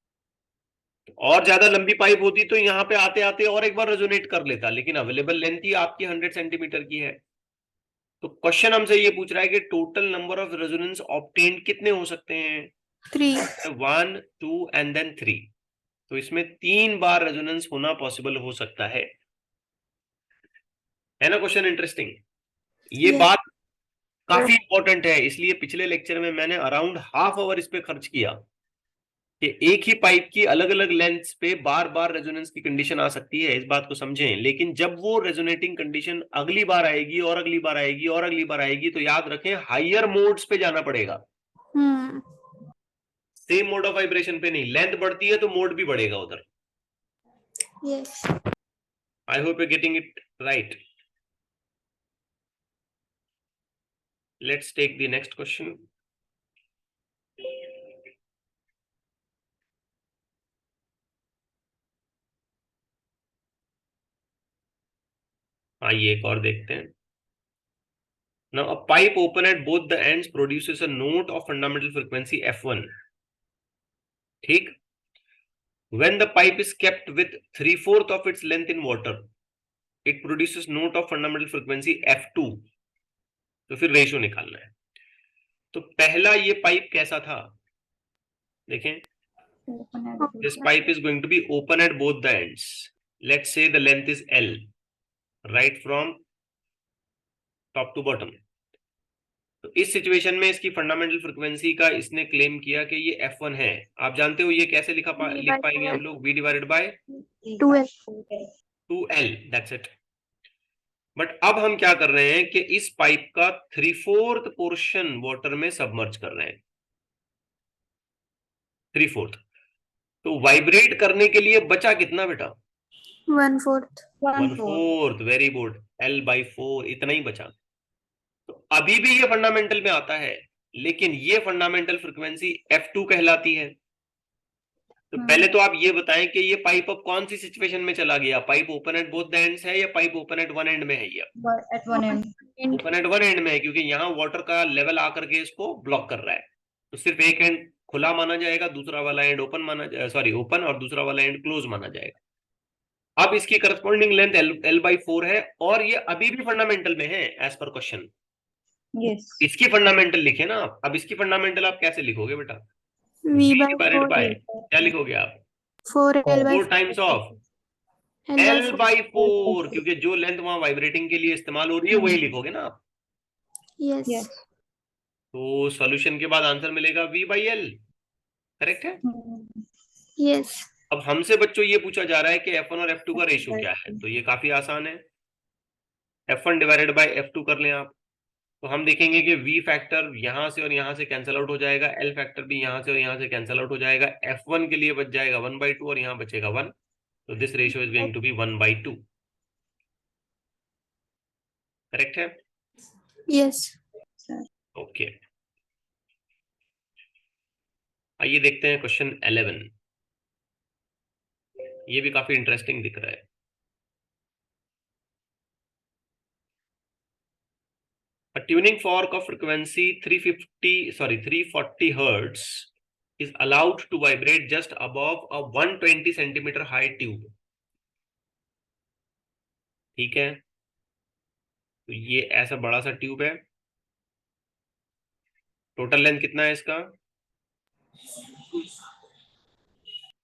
और ज्यादा लंबी पाइप होती तो यहाँ पे आते आते और एक बार रेजोनेट कर लेता, लेकिन अवेलेबल लेंथ ही आपकी 100 सेंटीमीटर की है। तो क्वेश्चन हमसे ये पूछ रहा है कि total number of resonance obtained कितने हो सकते हैं? 3. 1, 2 एंड देन 3। तो इसमें 3 बार रेजोनेंस होना पॉसिबल हो सकता है ना? Question interesting. ये Yes. बात काफी इंपॉर्टेंट है, इसलिए पिछले लेक्चर में मैंने अराउंड हाफ आवर इस पे खर्च किया कि एक ही पाइप की अलग अलग लेंथ्स पे बार बार रेजोनेंस की कंडीशन आ सकती है, इस बात को समझें। लेकिन जब वो रेजोनेटिंग कंडीशन अगली बार आएगी और अगली बार आएगी और अगली बार आएगी, तो याद रखें हायर मोड्स पे जाना पड़ेगा। सेम मोड ऑफ वाइब्रेशन पे नहीं। लेंथ बढ़ती है तो मोड भी बढ़ेगा उधर। Yes. I hope you getting it right. Let's take the next question. आइए एक और देखते हैं। Now a pipe open at both the ends produces a note of fundamental frequency F1. ठीक? When the pipe is kept with 3/4 of its length in water, it produces note of fundamental frequency F2. तो फिर ratio निकालना है। तो पहला ये pipe कैसा था? देखें, this pipe is going to be open at both the ends. Let's say the length is L, right from top to bottom. तो इस सिचुएशन में इसकी फंडामेंटल फ्रीक्वेंसी का इसने क्लेम किया कि ये F1 है। आप जानते हो ये कैसे लिख पाएंगे हम लोग? V divided bye 2L. 2L, that's it. But अब हम क्या कर रहे हैं कि इस पाइप का 3/4 पोर्शन वाटर में सबमर्ज कर रहे हैं। 3/4। तो वाइब्रेट करने के लिए बचा कितना बेटा? 1/4. 1/4, वेरी गुड। L/4 इतना ही बचा। तो अभी भी ये फंडामेंटल में आता है, लेकिन ये फंडामेंटल फ्रीक्वेंसी F2 कहलाती है। तो पहले तो आप ये बताएं कि ये पाइप अब कौन सी सिचुएशन में चला गया? Pipe open at both the ends है या pipe open at one and में है? ये at one end. Open at one and में है, क्योंकि यहाँ वाटर का लेवल आकर के इसको ब्लॉक कर रहा है। तो सिर्फ एक एंड खुला माना जाएगा, दूसरा वाला एंड ओपन ओपन और दूसरा वाला एंड क्लोज माना जाएगा। अब इसकी करस्पॉन्डिंग लेंथ L/4 है और ये अभी भी फंडामेंटल में है एज पर क्वेश्चन। Yes. इसकी फंडामेंटल लिखे ना आप। अब इसकी फंडामेंटल आप कैसे लिखोगे बेटा? V by डिवाइडेड 4 बाय क्या लिखोगे आप? 4L by 4 times of L by L by 4, क्योंकि जो लेंथ वहां वाइब्रेटिंग के लिए इस्तेमाल हो रही है वही लिखोगे ना आप। Yes. Yes. तो सॉल्यूशन के बाद आंसर मिलेगा V by L, करेक्ट है। Yes. अब हमसे बच्चों ये पूछा जा रहा है कि F1 और F2 का रेशियो क्या है, तो ये काफी आसान है। F1 डिवाइडेड बाय F2 कर लें आप, तो हम देखेंगे कि V फैक्टर यहां से और यहां से कैंसिल आउट हो जाएगा, L फैक्टर भी यहां से और यहां से कैंसिल आउट हो जाएगा, F1 के लिए बच जाएगा 1/2 और यहां बचेगा 1, तो this ratio is going to be 1/2, correct है। Yes. ओके, आइए देखते हैं क्वेश्चन 11। ये भी काफी इंटरेस्टिंग दिख रहा है। A tuning fork of frequency 340 hertz is allowed to vibrate just above a 120 centimeter high tube. ठीक है, तो ये ऐसा बड़ा सा ट्यूब है। टोटल लेंथ कितना है इसका?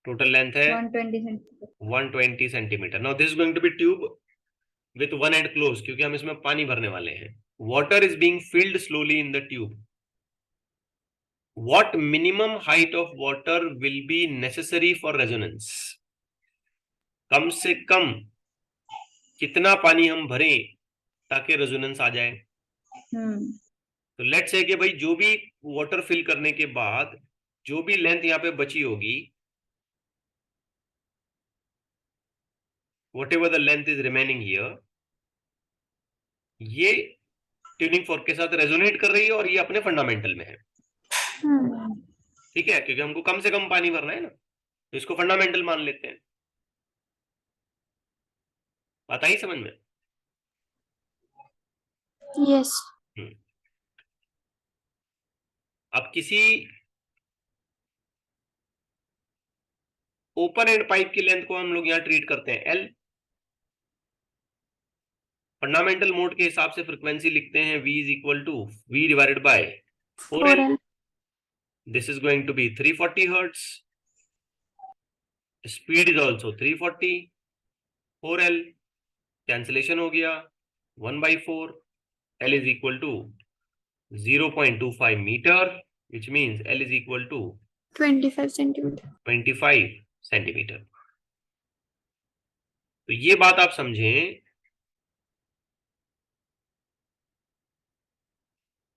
टोटल लेंथ है 120 centimetre. Now this is going to be tube with one end close, क्योंकि हम इसमें पानी भरने वाले हैं। Water is being filled slowly in the tube. What minimum height of water will be necessary for resonance? कम से कम कितना पानी हम भरें ताकि रेजोनेंस आ जाए। तो लेट्स से कि भाई जो भी वाटर फिल करने के बाद जो भी लेंथ यहाँ पे बची होगी, whatever the length is remaining here, ये ट्यूनिंग फोर्क के साथ रेजोनेट कर रही है और ये अपने फंडामेंटल में है। ठीक है, क्योंकि हमको कम से कम पानी भरना है ना, तो इसको फंडामेंटल मान लेते हैं। बात आई समझ में? Yes. अब किसी ओपन एंड पाइप की लेंथ को हम लोग यहाँ ट्रीट करते हैं L। फंडामेंटल मोड के हिसाब से फ्रीक्वेंसी लिखते हैं V is equal to V divided by 4L। This is going to be 340 hertz. Speed is also 340। 4L cancellation हो गया 1/4। L is equal to 0.25 metre, which means L is equal to 25 centimeter. 25 centimetre. तो ये बात आप समझें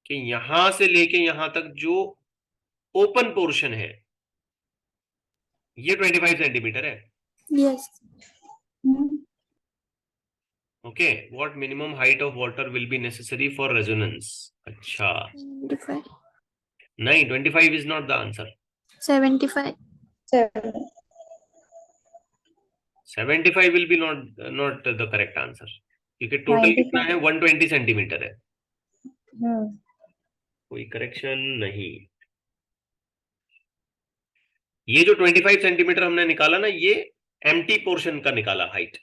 कि यहां से लेके यहां तक जो ओपन पोर्शन है ये 25 सेंटीमीटर है। Yes. Okay, what minimum height of water will be necessary for resonance? अच्छा 25. नहीं, 25 is not the answer. 75. 75 will be not the correct answer, क्योंकि टोटल कितना है? 120 सेंटीमीटर है। कोई करेक्शन नहीं। ये जो 25 सेंटीमीटर हमने निकाला ना, ये एम्प्टी पोर्शन का निकाला हाइट।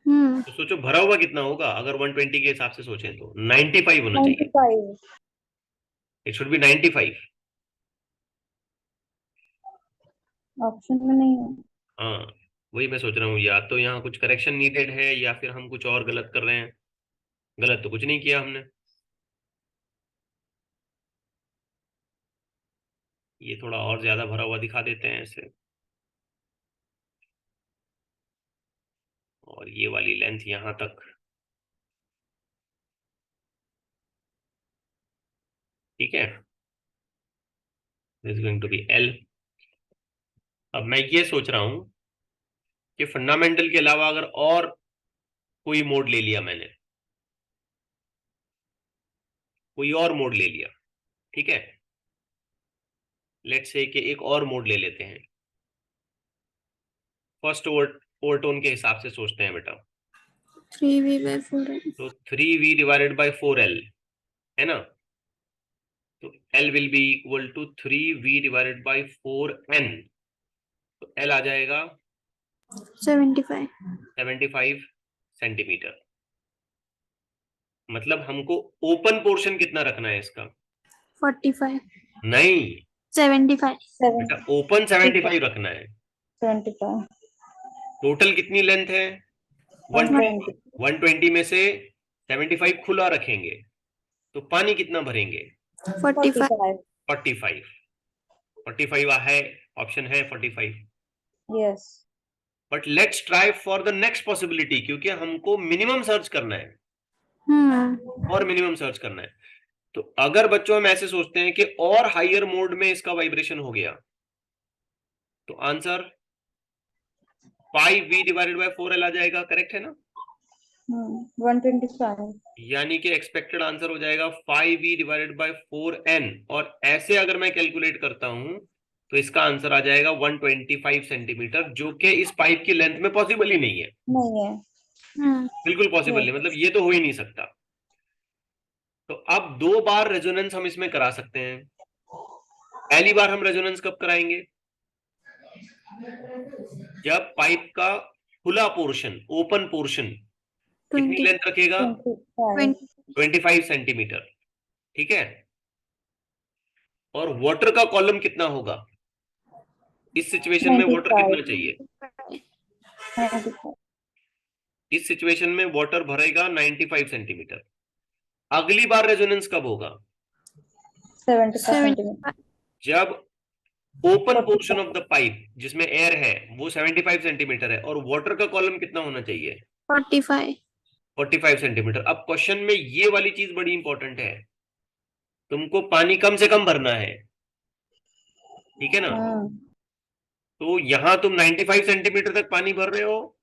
तो सोचो भरा हुआ कितना होगा अगर 120 के हिसाब से सोचें तो 95 होना चाहिए। It should be 95। ऑप्शन में नहीं है। हाँ, वही मैं सोच रहा हूँ, या तो यहाँ कुछ करेक्शन नीडेड है या फिर हम कुछ और गलत कर रहे हैं। गलत तो कुछ नहीं किया हमने। ये थोड़ा और ज्यादा भरा हुआ दिखा देते हैं ऐसे, और ये वाली लेंथ यहां तक। ठीक है, this going to be L। अब मैं ये सोच रहा हूं कि फंडामेंटल के अलावा अगर और कोई मोड ले लिया मैंने, कोई और मोड ले लिया, ठीक है, लेट्स से कि एक और मोड ले लेते हैं। फर्स्ट ओवरटोन के हिसाब से सोचते हैं बेटा। 3V by 4L. तो 3V डिवाइडेड बाय 4L है ना, तो L will be equal to 3V divided by 4N। तो L आ जाएगा 75 सेंटीमीटर। मतलब हमको ओपन पोर्शन कितना रखना है इसका? 45. नहीं, 75. बेटा ओपन 75 रखना है। 75. टोटल कितनी लेंथ है? 120. 120 में से 75 खुला रखेंगे तो पानी कितना भरेंगे? 45. 45. 45 है, ऑप्शन है 45. Yes. But let's try for the next possibility, क्योंकि हमको मिनिमम सर्च करना है और मिनिमम सर्च करना है। तो अगर बच्चों हम ऐसे सोचते हैं कि और हायर मोड में इसका वाइब्रेशन हो गया, तो answer 5v divided by 4l आ जाएगा। करेक्ट है ना? 125. यानी कि एक्सपेक्टेड आंसर हो जाएगा 5v डिवाइडेड बाय 4n। और ऐसे अगर मैं कैलकुलेट करता हूं तो इसका आंसर आ जाएगा 125 सेंटीमीटर, जो कि इस पाइप की लेंथ में पॉसिबल ही नहीं है। नहीं है. बिल्कुल पॉसिबल नहीं, मतलब ये तो हो ही नहीं सकता। तो अब 2 बार रेजोनेंस हम इसमें करा सकते हैं। पहली बार हम रेजोनेंस कब कराएंगे? जब पाइप का खुला पोर्शन, ओपन पोर्शन कितनी 20. लेंथ रखेगा? 25. 25 सेंटीमीटर। ठीक है। और वाटर का कॉलम कितना होगा? इस सिचुएशन में वाटर 95. कितना चाहिए? 95. इस सिचुएशन में वाटर भरेगा 95 सेंटीमीटर। अगली बार रेजोनेंस कब होगा? 75 centimeter. जब open portion of the pipe जिसमें एयर है वो 75 सेंटीमीटर है और वाटर का कॉलम कितना होना चाहिए? 45. 45 सेंटीमीटर। अब क्वेश्चन में ये वाली चीज बड़ी इंपॉर्टेंट है, तुमको पानी कम से कम भरना है। ठीक है ना? तो यहां तुम 95 सेंटीमीटर तक पानी भर रहे हो,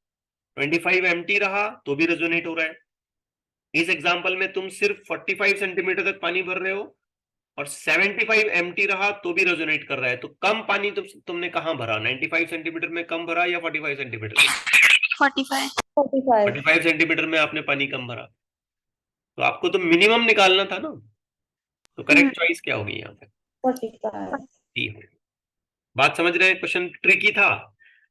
25 एम्प्टी रहा तो भी रेजोनेट हो रहा है। इस एग्जांपल में तुम सिर्फ 45 सेंटीमीटर तक पानी भर रहे हो और 75 एम्प्टी रहा तो भी रेजोनेट कर रहा है। तो कम पानी तुमने कहां भरा? 95 सेंटीमीटर में कम भरा या 45 सेंटीमीटर में? 45. 45 सेंटीमीटर में आपने पानी कम भरा। तो आपको तो मिनिमम निकालना था ना। तो करेक्ट चॉइस क्या होगी यहाँ पे? 45. डी। बात समझ रहे हैं? क्वेश्चन ट्रिकी था,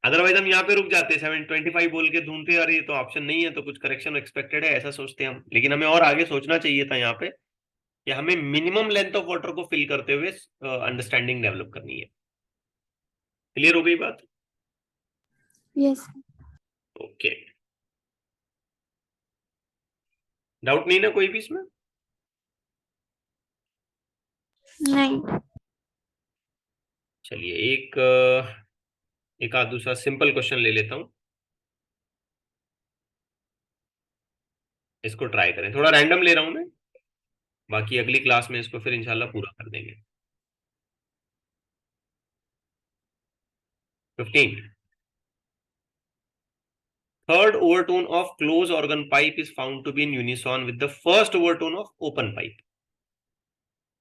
अदरवाइज हम यहाँ पे रुक जाते। 725 बोल के ढूंढते अरे ये तो ऑप्शन नहीं है तो कुछ करेक्शन एक्सपेक्टेड है, ऐसा सोचते हम। लेकिन हमें और आगे सोचना चाहिए था यहाँ पे कि हमें मिनिमम लेंथ ऑफ वाटर को फिल करते हुए अंडरस्टैंडिंग डेवलप करनी है। क्लियर हो गई बात? Yes. ओके, डाउट नहीं ना कोई भी इसमें? नहीं. चलिए एक आध दूसरा सिंपल क्वेश्चन ले लेता हूं, इसको ट्राई करें। थोड़ा रैंडम ले रहा हूं मैं, बाकी अगली क्लास में इसको फिर इंशाल्लाह पूरा कर देंगे। 15. Third overtone of closed organ pipe is found to be in unison with the first overtone of open pipe.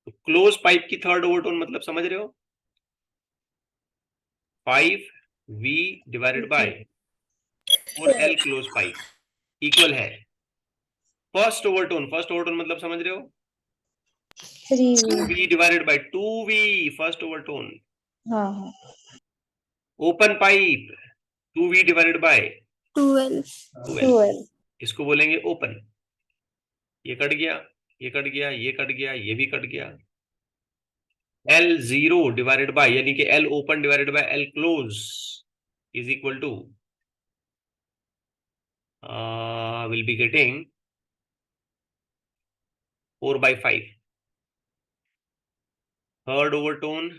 तो क्लोज पाइप की थर्ड ओवरटोन मतलब समझ रहे हो? 5v divided by 4l close pipe equal है फर्स्ट ओवरटोन मतलब समझ रहे हो? 3v. 2v divided by 2v first overtone. हाँ. Open pipe 2v divided by 12. 12. इसको बोलेंगे ओपन। ये कट गया, ये कट गया, ये कट गया, ये भी कट गया। L0 डिवाइडेड बाय, यानी कि L open divided by L close is equal to will be getting 4/5। Third overtone,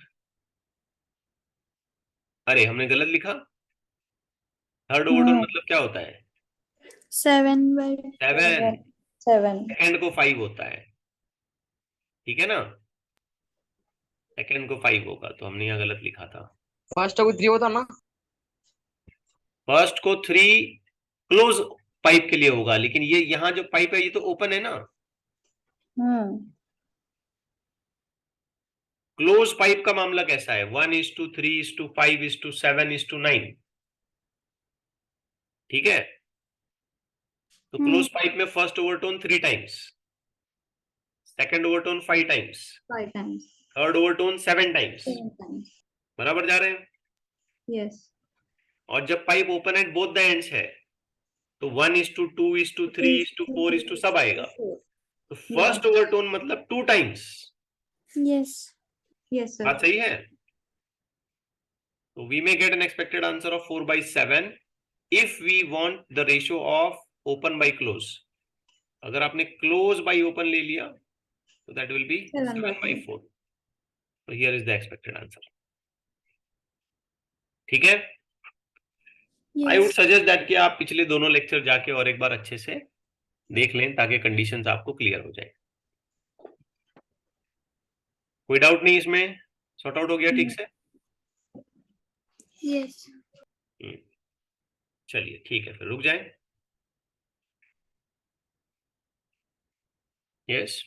अरे हमने गलत लिखा। थर्ड ओवरटोन मतलब क्या होता है? 7/7. 7। सेकेंड को 5 होता है। ठीक है ना? सेकेंड को 5 होगा, तो हमने यहाँ गलत लिखा था। फर्स्ट को 3 होता ना? फर्स्ट को 3 क्लोज पाइप के लिए होगा, लेकिन ये यहाँ जो पाइप है ये तो ओपन है ना। क्लोज पाइप का मामला कैसा है? 1:3:5:7:9। ठीक है? तो क्लोज पाइप में first overtone 3 times, second overtone 5 times, 5 times. Third overtone 7 times. 7 times. बराबर जा रहे हैं? Yes. और जब pipe open at both the ends है तो 1:2:3:4 सब आएगा। तो फर्स्ट ओवरटोन मतलब 2 टाइम्स। Yes. Yes, sir. बात सही है? So we may get an expected answer of 4/7 if we want the ratio of open by close. अगर आपने close by open ले लिया so that will be 7/4. So here is the expected answer. ठीक है? I would Yes. suggest that कि आप पिछले दोनों लेक्चर जाके और एक बार अच्छे से देख लें ताकि कंडीशंस आपको क्लियर हो जाए. कोई डाउट नहीं इसमें? सॉर्ट आउट हो गया ठीक से? Yes. चलिए ठीक है फिर रुक जाएं. यस